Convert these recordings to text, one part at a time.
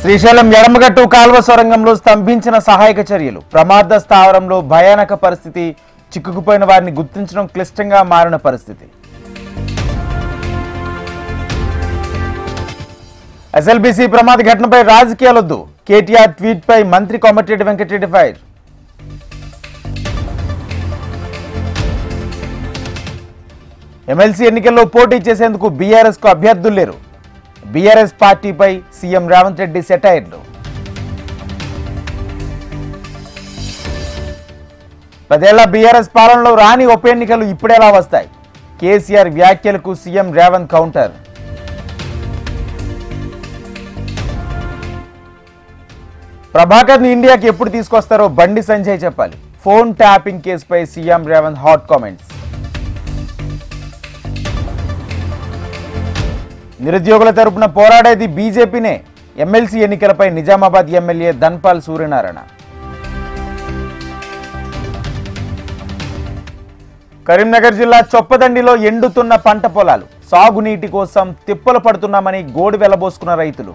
శ్రీశైలం ఎడమగట్టు కాల్వ సొరంగంలో స్తంభించిన సహాయక చర్యలు. ప్రమాద స్థావరంలో భయానక పరిస్థితి. చిక్కుకుపోయిన వారిని గుర్తించడం క్లిష్టంగా మారిన పరిస్థితి. ఎస్ఎల్బీసీ ప్రమాద ఘటనపై రాజకీయాలొద్దు. కేటీఆర్ ట్వీట్ పై మంత్రి కోమటిరెడ్డి వెంకటరెడ్డి ఫైర్. ఎమ్మెల్సీ ఎన్నికల్లో పోటీ చేసేందుకు బీఆర్ఎస్ కు అభ్యర్థులు లేరు. బీఆర్ఎస్ పార్టీపై సీఎం రేవంత్ రెడ్డి సెటైర్లు. 10 ఏళ్ల బీఆర్ఎస్ పాలనలో రాని ఉప ఎన్నికలు ఇప్పుడెలా వస్తాయి? కేసీఆర్ వ్యాఖ్యలకు సీఎం రేవంత్ కౌంటర్. ప్రభాకర్ని ఇండియాకి ఎప్పుడు తీసుకొస్తారో బండి సంజయ్ చెప్పాలి. ఫోన్ ట్యాపింగ్ కేసుపై సీఎం రేవంత్ హాట్ కామెంట్స్. నిరుద్యోగుల తరపున పోరాడేది బీజేపీనే. ఎమ్మెల్సీ ఎన్నికలపై నిజామాబాద్ ఎమ్మెల్యే ధన్పాల్ సూర్యనారాయణ. కరీంనగర్ జిల్లా చొప్పదండిలో ఎండుతున్న పంట పొలాలు. సాగునీటి కోసం తిప్పలు పడుతున్నామని గోడు వెళ్లబోసుకున్న రైతులు.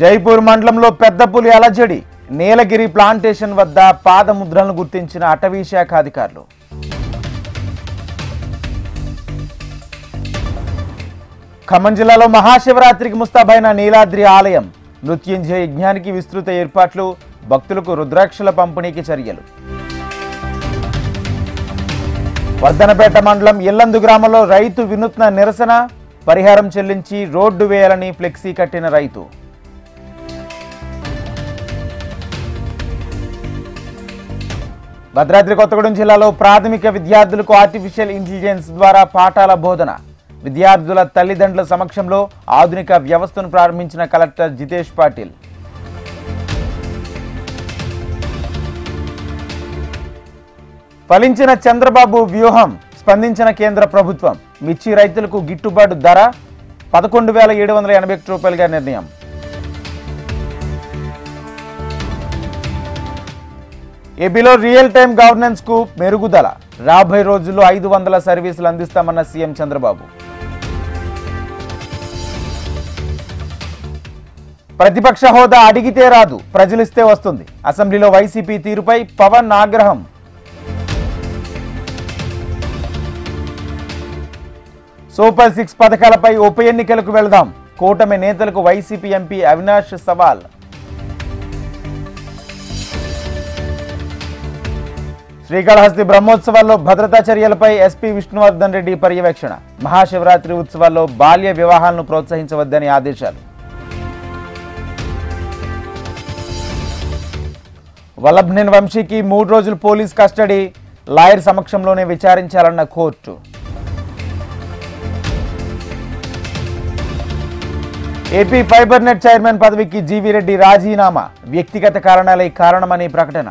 జైపూర్ మండలంలో పెద్ద పులి అలజడి. నీలగిరి ప్లాంటేషన్ వద్ద పాదముద్రలను గుర్తించిన అటవీ శాఖ అధికారులు. ఖమ్మం జిల్లాలో మహాశివరాత్రికి ముస్తాబైన నీలాద్రి ఆలయం. మృత్యుంజయ యజ్ఞానికి విస్తృత ఏర్పాట్లు. భక్తులకు రుద్రాక్షల పంపిణీకి చర్యలు. వర్ధనపేట మండలం ఇల్లందు గ్రామంలో రైతు వినూత్న నిరసన. పరిహారం చెల్లించి రోడ్డు వేయాలని ఫ్లెక్సీ కట్టిన రైతు. భద్రాద్రి కొత్తగూడెం జిల్లాలో ప్రాథమిక విద్యార్థులకు ఆర్టిఫిషియల్ ఇంటెలిజెన్స్ ద్వారా పాఠాల బోధన. విద్యార్థుల తల్లిదండ్రుల సమక్షంలో ఆధునిక వ్యవస్థను ప్రారంభించిన కలెక్టర్ జితేష్ పాటిల్. ఫలించిన చంద్రబాబు వ్యూహం. స్పందించిన కేంద్ర ప్రభుత్వం. మిర్చి రైతులకు గిట్టుబాటు ధర 11,781 రూపాయలుగా నిర్ణయం. ఏపీలో రియల్ టైం గవర్నెన్స్ కు మెరుగుదల. రాబోయే రోజుల్లో 500 సర్వీసులు అందిస్తామన్న సీఎం చంద్రబాబు. ప్రతిపక్ష హోదా అడిగితే రాదు, ప్రజలిస్తే వస్తుంది. అసెంబ్లీలో వైసీపీ తీరుపై పవన్ ఆగ్రహం. సూపర్ 6 పథకాలపై ఉప ఎన్నికలకు వెళదాం. కూటమి నేతలకు వైసీపీ ఎంపీ అవినాష్ సవాల్. శ్రీకాళహస్తి బ్రహ్మోత్సవాల్లో భద్రతా చర్యలపై ఎస్పీ విష్ణువర్ధన్ రెడ్డి పర్యవేక్షణ. మహాశివరాత్రి ఉత్సవాల్లో బాల్య వివాహాలను ప్రోత్సహించవద్దని ఆదేశాలు. వల్లభనేని వంశీకి 3 రోజులు పోలీస్ కస్టడీ. లాయర్ సమక్షంలోనే విచారించాలన్న court. AP fiber net chairman పదవికి జీవీ రెడ్డి రాజీనామా. వ్యక్తిగత కారణాలే కారణమని ప్రకటన.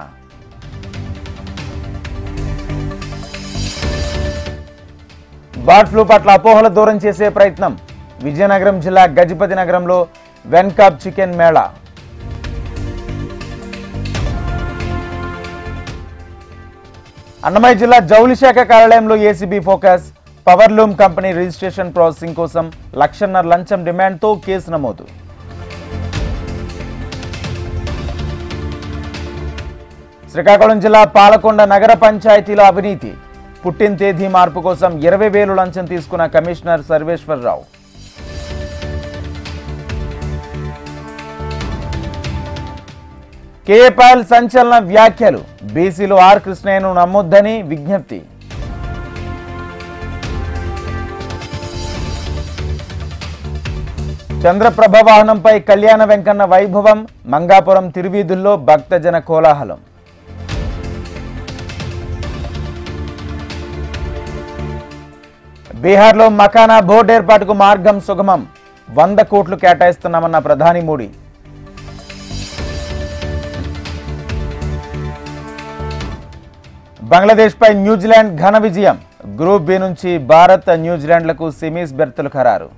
బర్డ్ ఫ్లూ పట్ల అపోహల దూరం చేసే ప్రయత్నం. విజయనగరం జిల్లా గజపతి నగరంలో వెన్కాప్ చికెన్ మేళా. అన్నమయ్య జిల్లా జౌలి శాఖ కార్యాలయంలో ACB focus. Powerloom company registration processing కోసం 1.5 లక్షల లంచం డిమాండ్తో కేసు నమోదు. శ్రీకాకుళం జిల్లా పాలకొండ నగర పంచాయతీలో అవినీతి. పుట్టిన తేదీ మార్పు కోసం 20,000 లంచం తీసుకున్న కమిషనర్ సర్వేశ్వరరావు. కేఏపాల్ సంచలన వ్యాఖ్యలు. బీసీలో ఆర్ కృష్ణయ్యను నమ్మొద్దని విజ్ఞప్తి. చంద్రప్రభ వాహనంపై కళ్యాణ వెంకన్న వైభవం. మంగాపురం తిరువీధుల్లో భక్తజన కోలాహలం. బీహార్లో మకానా బోర్డు ఏర్పాటుకు మార్గం సుగమం. 100 కోట్లు కేటాయిస్తున్నామన్న ప్రధాని మోడీ. బంగ్లాదేశ్ పై న్యూజిలాండ్ ఘన విజయం. గ్రూప్ బి నుంచి భారత్ న్యూజిలాండ్లకు సెమీస్ బెర్తులు ఖరారు.